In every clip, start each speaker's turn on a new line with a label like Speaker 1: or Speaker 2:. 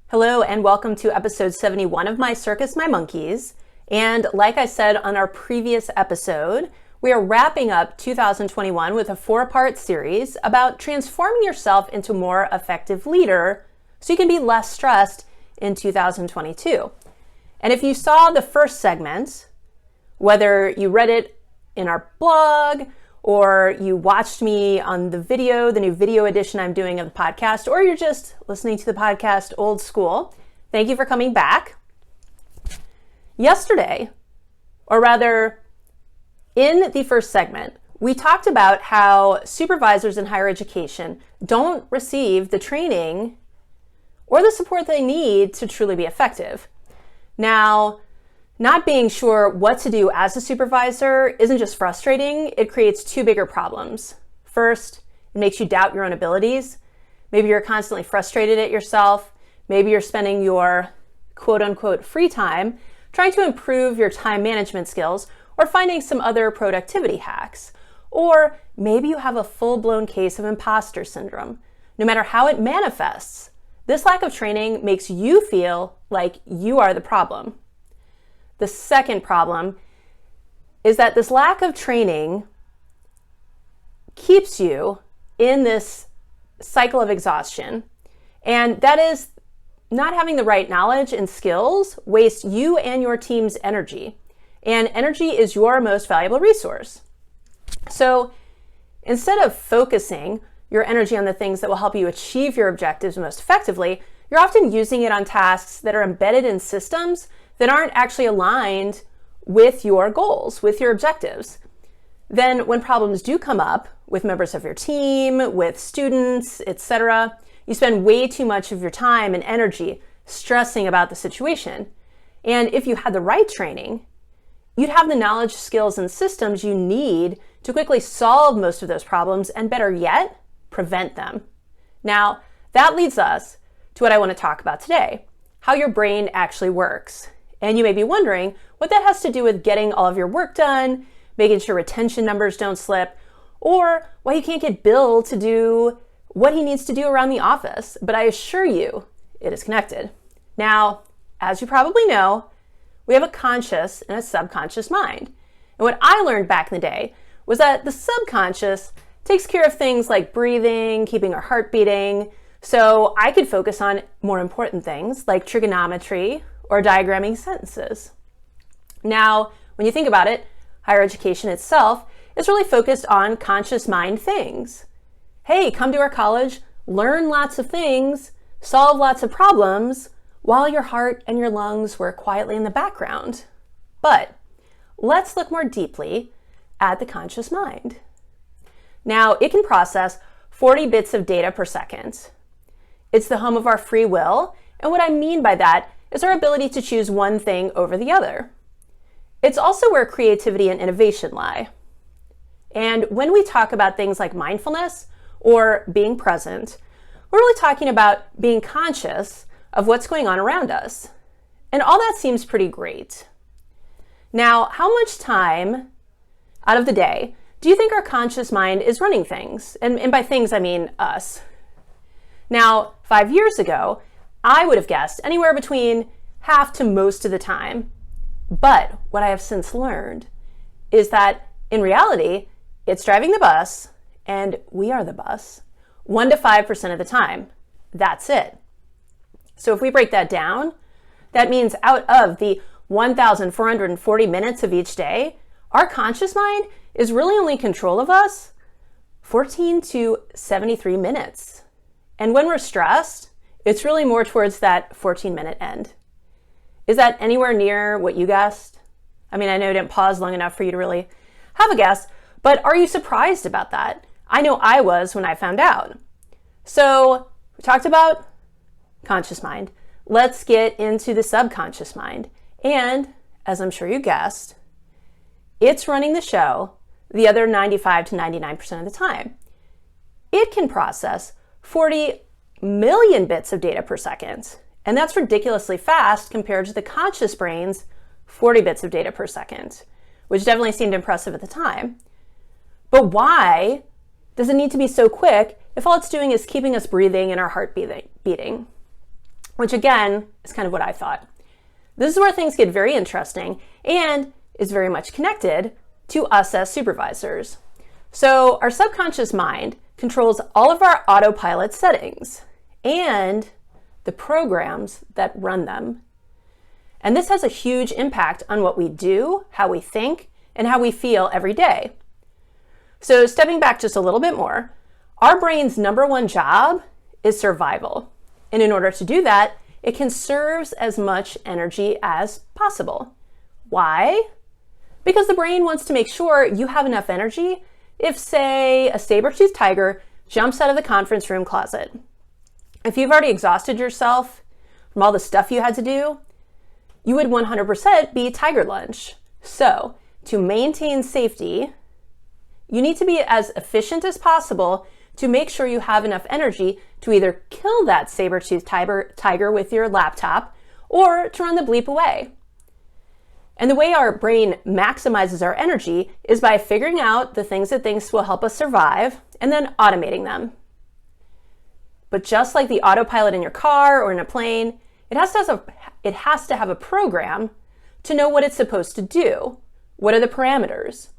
Speaker 1: Hello and welcome to episode 71 of My Circus, My Monkeys. And like I said on our previous episode, we are wrapping up 2021 with a 4-part series about transforming yourself into a more effective leader so you can be less stressed in 2022. And if you saw the first segment, whether you read it in our blog or you watched me on the new video edition I'm doing of the podcast, or you're just listening to the podcast old school, thank you for coming back. Yesterday, or rather in the first segment, we talked about how supervisors in higher education don't receive the training or the support they need to truly be effective. Now, not being sure what to do as a supervisor isn't just frustrating, it creates two bigger problems. First, it makes you doubt your own abilities. Maybe you're constantly frustrated at yourself. Maybe you're spending your quote unquote free time trying to improve your time management skills or finding some other productivity hacks. Or maybe you have a full-blown case of imposter syndrome. No matter how it manifests, this lack of training makes you feel like you are the problem. The second problem is that this lack of training keeps you in this cycle of exhaustion. And that is not having the right knowledge and skills waste you and your team's energy. And energy is your most valuable resource. So instead of focusing your energy on the things that will help you achieve your objectives most effectively, you're often using it on tasks that are embedded in systems that aren't actually aligned with your goals, with your objectives. Then when problems do come up with members of your team, with students, etc., you spend way too much of your time and energy stressing about the situation. And if you had the right training, you'd have the knowledge, skills, and systems you need to quickly solve most of those problems and, better yet, prevent them. Now, that leads us to what I want to talk about today, how your brain actually works. And you may be wondering what that has to do with getting all of your work done, making sure retention numbers don't slip, or why you can't get Bill to do what he needs to do around the office. But I assure you, it is connected. Now, as you probably know, we have a conscious and a subconscious mind. And what I learned back in the day was that the subconscious takes care of things like breathing, keeping our heart beating, so I could focus on more important things like trigonometry or diagramming sentences. Now, when you think about it, higher education itself is really focused on conscious mind things. Hey, come to our college, learn lots of things, solve lots of problems, while your heart and your lungs work quietly in the background. But let's look more deeply at the conscious mind. Now, it can process 40 bits of data per second. It's the home of our free will, and what I mean by that is our ability to choose one thing over the other. It's also where creativity and innovation lie. And when we talk about things like mindfulness or being present, we're really talking about being conscious of what's going on around us. And all that seems pretty great. Now, how much time out of the day do you think our conscious mind is running things? And by things, I mean us. Now, 5 years ago, I would have guessed anywhere between half to most of the time. But what I have since learned is that in reality, it's driving the bus and we are the bus 1 to 5% of the time. That's it. So if we break that down, that means out of the 1,440 minutes of each day, our conscious mind is really only in control of us 14 to 73 minutes. And when we're stressed, it's really more towards that 14-minute end. Is that anywhere near what you guessed? I mean, I know I didn't pause long enough for you to really have a guess, but are you surprised about that? I know I was when I found out. So we talked about conscious mind. Let's get into the subconscious mind. And as I'm sure you guessed, it's running the show the other 95 to 99% of the time. It can process 40 million bits of data per second. And that's ridiculously fast compared to the conscious brain's 40 bits of data per second, which definitely seemed impressive at the time. But why does it need to be so quick if all it's doing is keeping us breathing and our heart beating? which again is kind of what I thought. This is where things get very interesting and is very much connected to us as supervisors. So our subconscious mind controls all of our autopilot settings and the programs that run them. And this has a huge impact on what we do, how we think, and how we feel every day. So stepping back just a little bit more, our brain's number one job is survival. And in order to do that, it conserves as much energy as possible. Why? Because the brain wants to make sure you have enough energy if, say, a saber-toothed tiger jumps out of the conference room closet. If you've already exhausted yourself from all the stuff you had to do, you would 100% be tiger lunch. So, to maintain safety, you need to be as efficient as possible to make sure you have enough energy to either kill that saber-toothed tiger with your laptop or to run the bleep away. And the way our brain maximizes our energy is by figuring out the things that thinks will help us survive and then automating them. But just like the autopilot in your car or in a plane, it has to have a program to know what it's supposed to do. What are the parameters?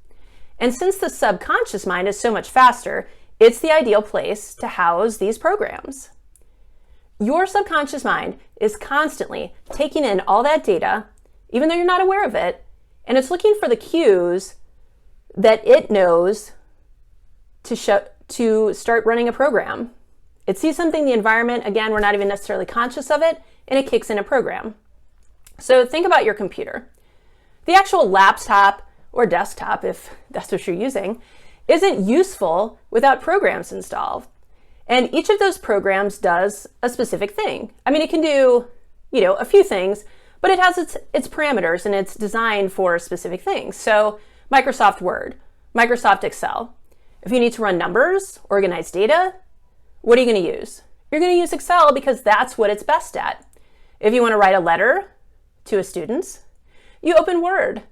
Speaker 1: And since the subconscious mind is so much faster, it's the ideal place to house these programs. Your subconscious mind is constantly taking in all that data, even though you're not aware of it, and it's looking for the cues that it knows to start running a program. It sees something in the environment, again, we're not even necessarily conscious of it, and it kicks in a program. So think about your computer. The actual laptop or desktop, if that's what you're using, isn't useful without programs installed. And each of those programs does a specific thing. I mean, it can do, a few things, but it has its parameters and it's designed for specific things. So Microsoft Word, Microsoft Excel. If you need to run numbers, organize data, what are you going to use? You're going to use Excel because that's what it's best at. If you want to write a letter to a student, you open Word.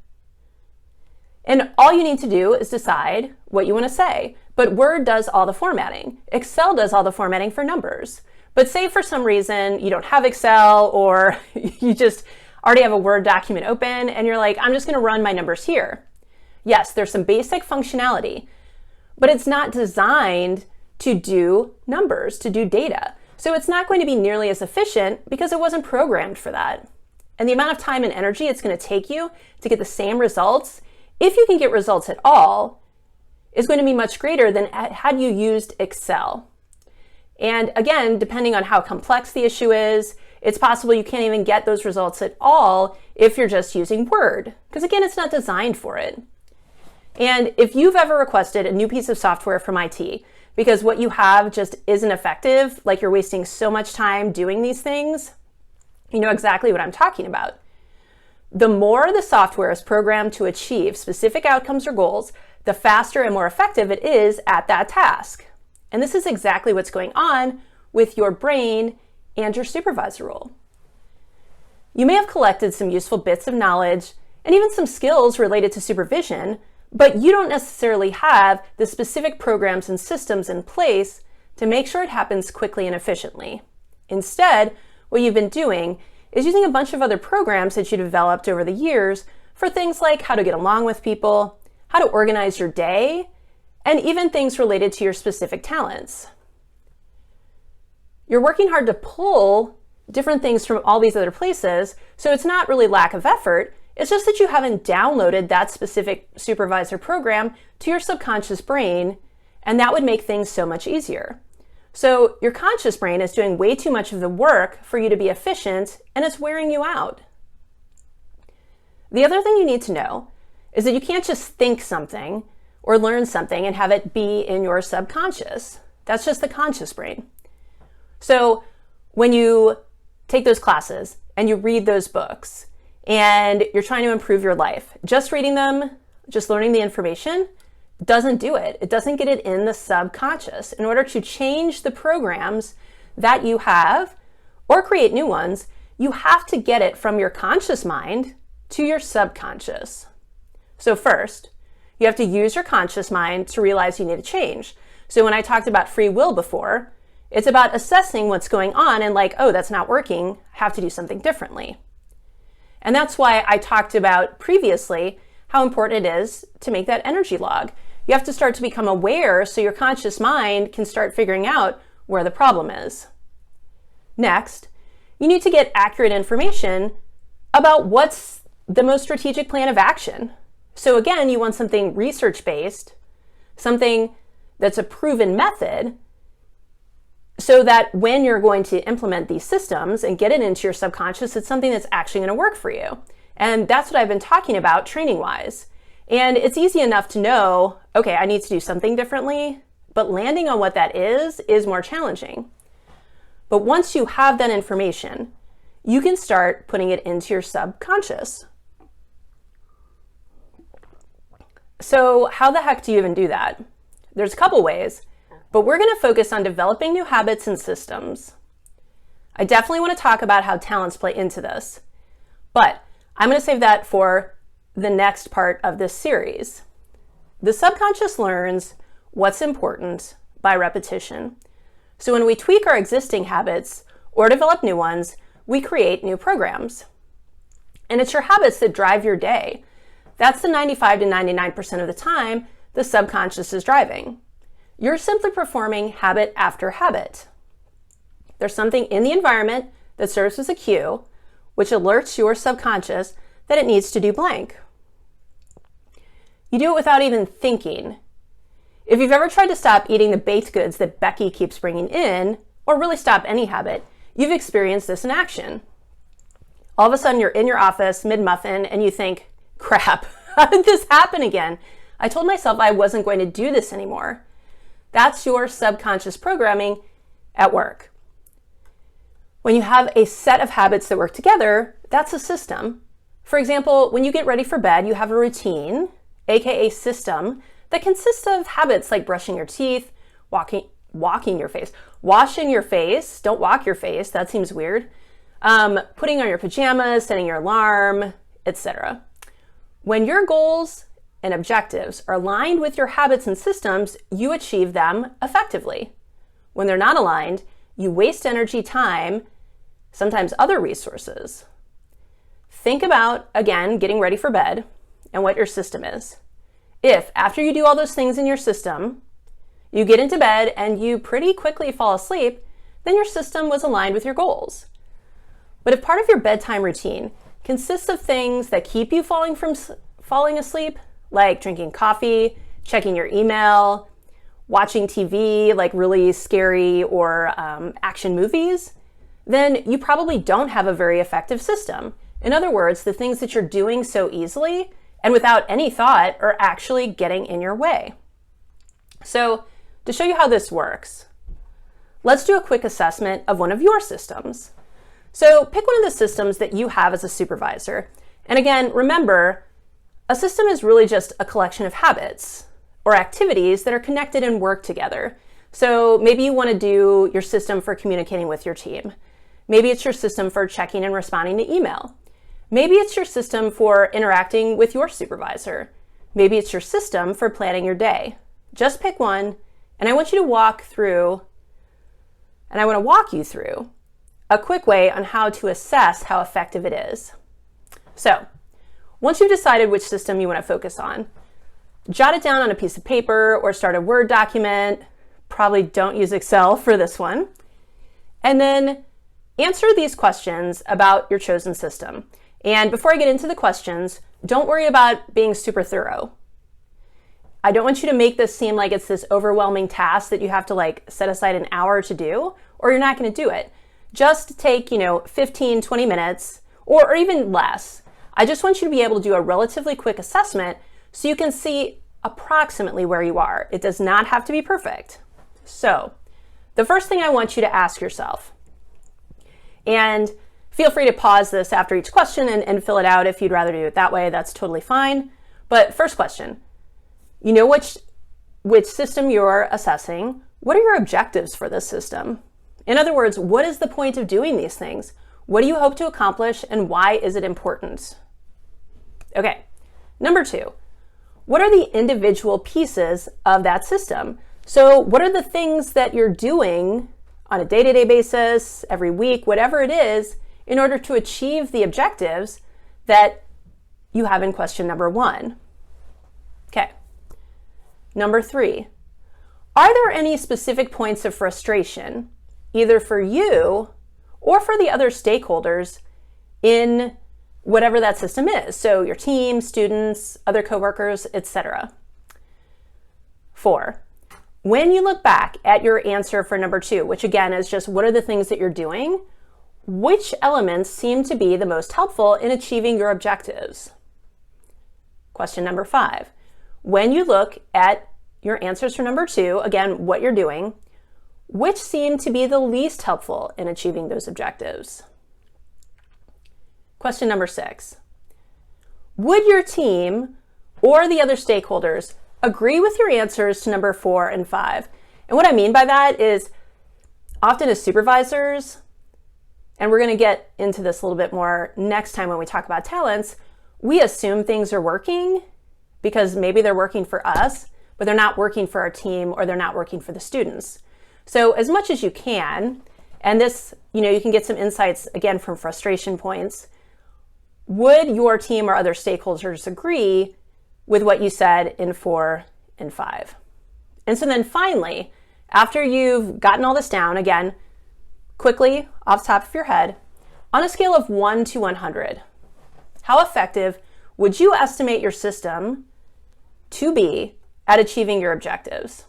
Speaker 1: And all you need to do is decide what you want to say. But Word does all the formatting. Excel does all the formatting for numbers. But say for some reason you don't have Excel or you just already have a Word document open and you're like, I'm just going to run my numbers here. Yes, there's some basic functionality, but it's not designed to do numbers, to do data. So it's not going to be nearly as efficient because it wasn't programmed for that. And the amount of time and energy it's going to take you to get the same results, if you can get results at all, is going to be much greater than had you used Excel. And again, depending on how complex the issue is, it's possible you can't even get those results at all if you're just using Word, because again, it's not designed for it. And if you've ever requested a new piece of software from IT because what you have just isn't effective, like you're wasting so much time doing these things, you know exactly what I'm talking about. The more the software is programmed to achieve specific outcomes or goals, the faster and more effective it is at that task. And this is exactly what's going on with your brain and your supervisor role. You may have collected some useful bits of knowledge and even some skills related to supervision, but you don't necessarily have the specific programs and systems in place to make sure it happens quickly and efficiently. Instead, what you've been doing is using a bunch of other programs that you developed over the years for things like how to get along with people, how to organize your day, and even things related to your specific talents. You're working hard to pull different things from all these other places, so it's not really lack of effort, it's just that you haven't downloaded that specific supervisor program to your subconscious brain, and that would make things so much easier. So your conscious brain is doing way too much of the work for you to be efficient, and it's wearing you out. The other thing you need to know is that you can't just think something or learn something and have it be in your subconscious. That's just the conscious brain. So when you take those classes and you read those books and you're trying to improve your life, just reading them, just learning the information doesn't do it. It doesn't get it in the subconscious. In order to change the programs that you have or create new ones, you have to get it from your conscious mind to your subconscious. So first, you have to use your conscious mind to realize you need to change. So when I talked about free will before, It's about assessing what's going on and like, oh, that's not working, have to do something differently. And that's why I talked about previously how important it is to make that energy log. You have to start to become aware so your conscious mind can start figuring out where the problem is. Next, you need to get accurate information about what's the most strategic plan of action. So again, you want something research-based, something that's a proven method, so that when you're going to implement these systems and get it into your subconscious, it's something that's actually going to work for you. And that's what I've been talking about training-wise. And it's easy enough to know, okay, I need to do something differently, but landing on what that is more challenging. But once you have that information, you can start putting it into your subconscious. So how the heck do you even do that? There's a couple ways, but we're going to focus on developing new habits and systems. I definitely want to talk about how talents play into this, but I'm going to save that for the next part of this series. The subconscious learns what's important by repetition. So when we tweak our existing habits or develop new ones, we create new programs. And it's your habits that drive your day. That's the 95 to 99% of the time the subconscious is driving. You're simply performing habit after habit. There's something in the environment that serves as a cue, which alerts your subconscious that it needs to do blank. You do it without even thinking. If you've ever tried to stop eating the baked goods that Becky keeps bringing in, or really stop any habit, you've experienced this in action. All of a sudden you're in your office mid-muffin and you think, crap, how did this happen again? I told myself I wasn't going to do this anymore. That's your subconscious programming at work. When you have a set of habits that work together, that's a system. For example, when you get ready for bed, you have a routine, aka system, that consists of habits like brushing your teeth, washing your face, don't walk your face, that seems weird, putting on your pajamas, setting your alarm, etc. When your goals and objectives are aligned with your habits and systems, you achieve them effectively. When they're not aligned, you waste energy, time, sometimes other resources. Think about, again, getting ready for bed and what your system is. If, after you do all those things in your system, you get into bed and you pretty quickly fall asleep, then your system was aligned with your goals. But if part of your bedtime routine consists of things that keep you falling asleep, like drinking coffee, checking your email, watching TV, like really scary or action movies, then you probably don't have a very effective system. In other words, the things that you're doing so easily and without any thought are actually getting in your way. So to show you how this works, let's do a quick assessment of one of your systems. So pick one of the systems that you have as a supervisor. And again, remember, a system is really just a collection of habits or activities that are connected and work together. So maybe you want to do your system for communicating with your team. Maybe it's your system for checking and responding to email. Maybe it's your system for interacting with your supervisor. Maybe it's your system for planning your day. Just pick one, and I want you to walk you through a quick way on how to assess how effective it is. So, once you've decided which system you want to focus on, jot it down on a piece of paper or start a Word document. Probably don't use Excel for this one. And then answer these questions about your chosen system. And before I get into the questions, don't worry about being super thorough. I don't want you to make this seem like it's this overwhelming task that you have to set aside an hour to do, or you're not going to do it. Just take, 15, 20 minutes, or even less. I just want you to be able to do a relatively quick assessment so you can see approximately where you are. It does not have to be perfect. So, the first thing I want you to ask yourself, and feel free to pause this after each question and fill it out if you'd rather do it that way, that's totally fine. But first question, you know which system you're assessing. What are your objectives for this system? In other words, what is the point of doing these things? What do you hope to accomplish and why is it important? Okay, number 2, what are the individual pieces of that system? So what are the things that you're doing on a day-to-day basis, every week, whatever it is, in order to achieve the objectives that you have in question number 1. Okay. Number 3, are there any specific points of frustration, either for you or for the other stakeholders in whatever that system is? So your team, students, other coworkers, etc. 4, when you look back at your answer for number 2, which again is just what are the things that you're doing, which elements seem to be the most helpful in achieving your objectives? Question number 5, when you look at your answers for number 2, again, what you're doing, which seem to be the least helpful in achieving those objectives? Question number 6, would your team or the other stakeholders agree with your answers to number 4 and 5? And what I mean by that is often as supervisors, and we're going to get into this a little bit more next time when we talk about talents, we assume things are working because maybe they're working for us, but they're not working for our team or they're not working for the students. So as much as you can, and this, you can get some insights again from frustration points, would your team or other stakeholders agree with what you said in 4 and 5? And so then finally, after you've gotten all this down, again, quickly off the top of your head, on a scale of 1 to 100, how effective would you estimate your system to be at achieving your objectives?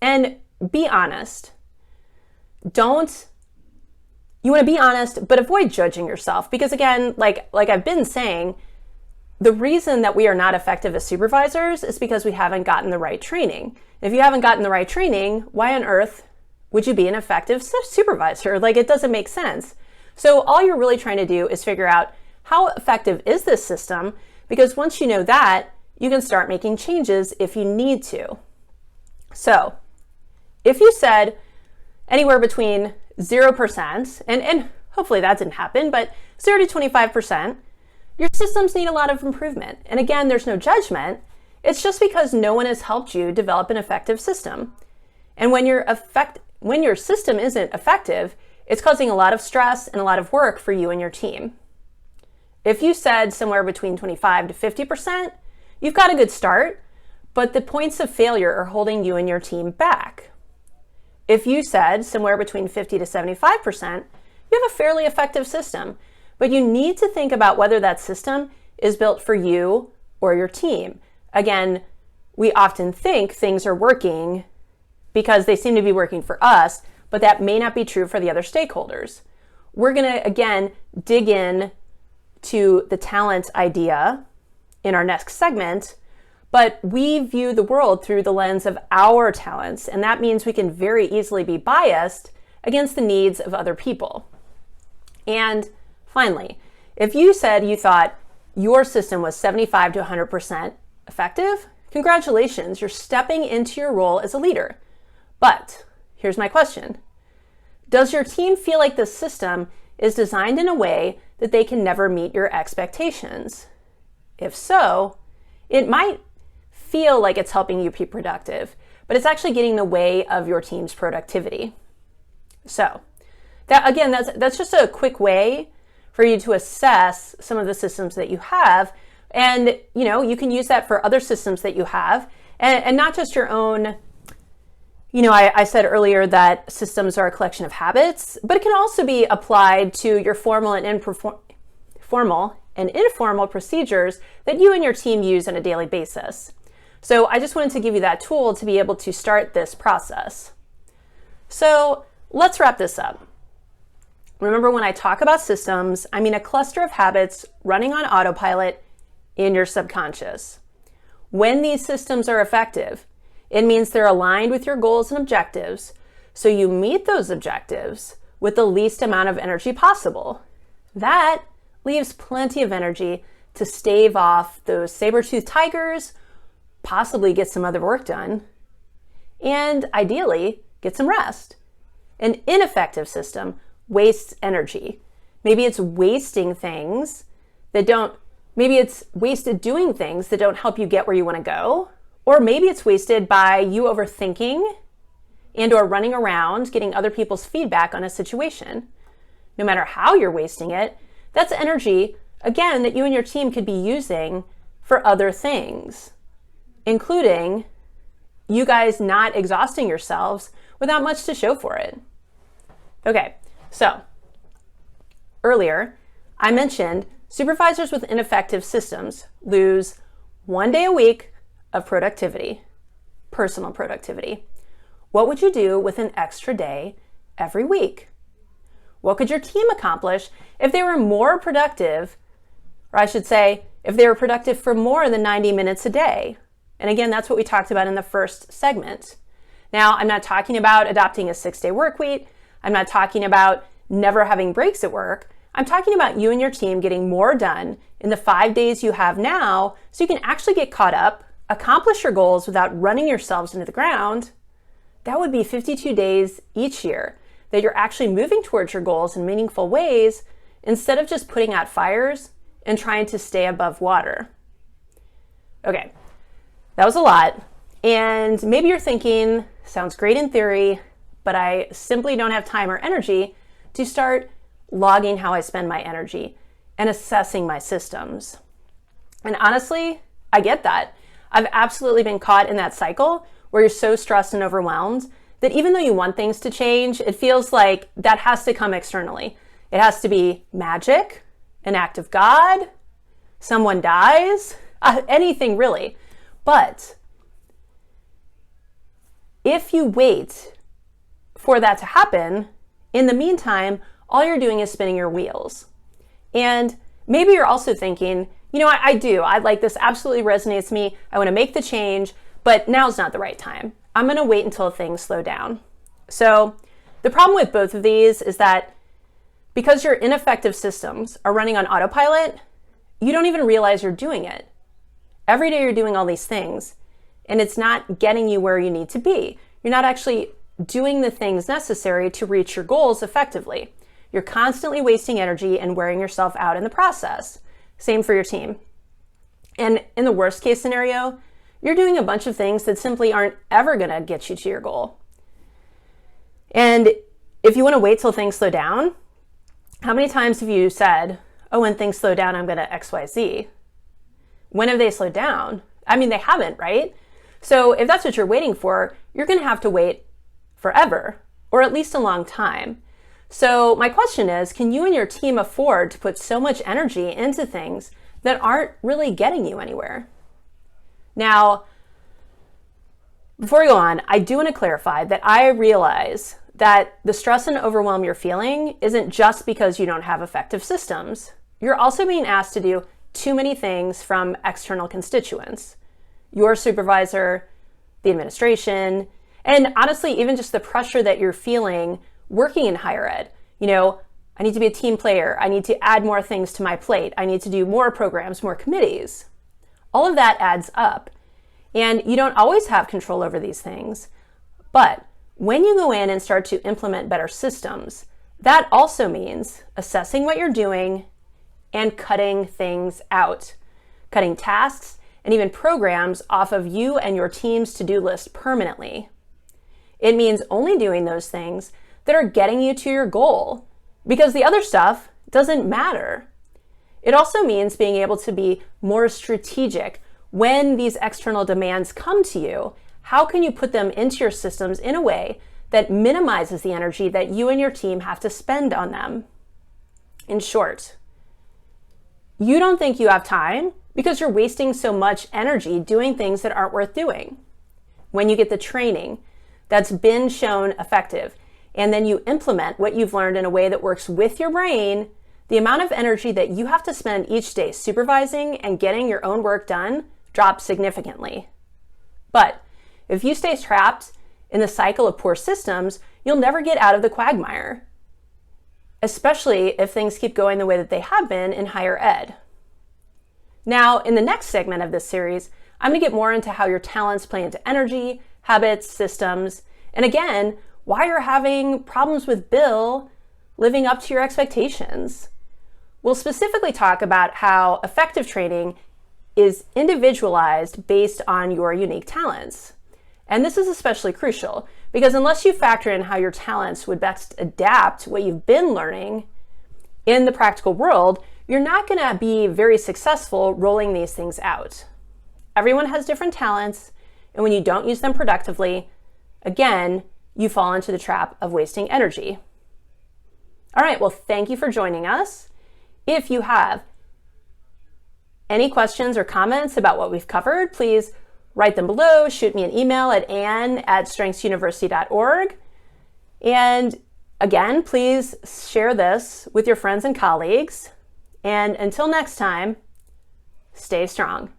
Speaker 1: And be honest. You want to be honest, but avoid judging yourself. Because again, like I've been saying, the reason that we are not effective as supervisors is because we haven't gotten the right training. If you haven't gotten the right training, why on earth would you be an effective supervisor? It doesn't make sense. So all you're really trying to do is figure out how effective is this system, because once you know that, you can start making changes if you need to. So if you said anywhere between 0%, and hopefully that didn't happen, but 0 to 25%, your systems need a lot of improvement. And again, there's no judgment. It's just because no one has helped you develop an effective system. And when your system isn't effective, it's causing a lot of stress and a lot of work for you and your team. If you said somewhere between 25 to 50%, you've got a good start, but the points of failure are holding you and your team back. If you said somewhere between 50 to 75%, you have a fairly effective system, but you need to think about whether that system is built for you or your team. Again, we often think things are working because they seem to be working for us, but that may not be true for the other stakeholders. We're going to, again, dig in to the talent idea in our next segment, but we view the world through the lens of our talents, and that means we can very easily be biased against the needs of other people. And finally, if you said you thought your system was 75 to 100% effective, congratulations, you're stepping into your role as a leader. But here's my question. Does your team feel like the system is designed in a way that they can never meet your expectations? If so, it might feel like it's helping you be productive, but it's actually getting in the way of your team's productivity. So that's just a quick way for you to assess some of the systems that you have. And, you can use that for other systems that you have and not just your own. I said earlier that systems are a collection of habits, but it can also be applied to your formal and informal procedures that you and your team use on a daily basis. So I just wanted to give you that tool to be able to start this process. So let's wrap this up. Remember, when I talk about systems, I mean a cluster of habits running on autopilot in your subconscious. When these systems are effective, it means they're aligned with your goals and objectives, so you meet those objectives with the least amount of energy possible. That leaves plenty of energy to stave off those saber-toothed tigers, possibly get some other work done, and ideally get some rest. An ineffective system wastes energy. Maybe it's wasting things that don't, maybe it's wasted doing things that don't help you get where you want to go, or maybe it's wasted by you overthinking and or running around getting other people's feedback on a situation. No matter how you're wasting it, that's energy, again, that you and your team could be using for other things, including you guys not exhausting yourselves without much to show for it. Okay, so earlier I mentioned supervisors with ineffective systems lose 1 day a week of productivity, personal productivity. What would you do with an extra day every week? What could your team accomplish if they were more productive, or I should say, if they were productive for more than 90 minutes a day? And again, that's what we talked about in the first segment. Now, I'm not talking about adopting a 6-day work week. I'm not talking about never having breaks at work. I'm talking about you and your team getting more done in the 5 days you have now so you can actually get caught up, accomplish your goals without running yourselves into the ground. That would be 52 days each year that you're actually moving towards your goals in meaningful ways instead of just putting out fires and trying to stay above water. Okay, that was a lot. And maybe you're thinking, sounds great in theory, but I simply don't have time or energy to start logging how I spend my energy and assessing my systems. And honestly, I get that. I've absolutely been caught in that cycle where you're so stressed and overwhelmed that even though you want things to change, it feels like that has to come externally. It has to be magic, an act of God, someone dies, anything really. But if you wait for that to happen, in the meantime, all you're doing is spinning your wheels. And maybe you're also thinking, you know, I like this absolutely resonates with me. I want to make the change, but now's not the right time. I'm going to wait until things slow down. So the problem with both of these is that because your ineffective systems are running on autopilot, you don't even realize you're doing it. Every day you're doing all these things, and it's not getting you where you need to be. You're not actually doing the things necessary to reach your goals effectively. You're constantly wasting energy and wearing yourself out in the process. Same for your team. And in the worst case scenario, you're doing a bunch of things that simply aren't ever going to get you to your goal. And if you want to wait till things slow down, how many times have you said, oh, when things slow down, I'm going to X, Y, Z? When have they slowed down? I mean, they haven't, right? So if that's what you're waiting for, you're going to have to wait forever, or at least a long time. So my question is, can you and your team afford to put so much energy into things that aren't really getting you anywhere? Now, before we go on, I do want to clarify that I realize that the stress and overwhelm you're feeling isn't just because you don't have effective systems. You're also being asked to do too many things from external constituents. Your supervisor, the administration, and honestly, even just the pressure that you're feeling working in higher ed. You know, I need to be a team player. I need to add more things to my plate. I need to do more programs, more committees. All of that adds up. And you don't always have control over these things. But when you go in and start to implement better systems, that also means assessing what you're doing and cutting things out, cutting tasks and even programs off of you and your team's to-do list permanently. It means only doing those things that are getting you to your goal, because the other stuff doesn't matter. It also means being able to be more strategic when these external demands come to you. How can you put them into your systems in a way that minimizes the energy that you and your team have to spend on them? In short, you don't think you have time because you're wasting so much energy doing things that aren't worth doing. When you get the training that's been shown effective, and then you implement what you've learned in a way that works with your brain, the amount of energy that you have to spend each day supervising and getting your own work done drops significantly. But if you stay trapped in the cycle of poor systems, you'll never get out of the quagmire, especially if things keep going the way that they have been in higher ed. Now, in the next segment of this series, I'm going to get more into how your talents play into energy, habits, systems, and again, why you're having problems with Bill living up to your expectations. We'll specifically talk about how effective training is individualized based on your unique talents. And this is especially crucial Because unless you factor in how your talents would best adapt what you've been learning in the practical world, you're not going to be very successful rolling these things out. Everyone has different talents, and when you don't use them productively, again, you fall into the trap of wasting energy. All right, well, thank you for joining us. If you have any questions or comments about what we've covered, please write them below, shoot me an email at ann@strengthsuniversity.org. And again, please share this with your friends and colleagues. And until next time, stay strong.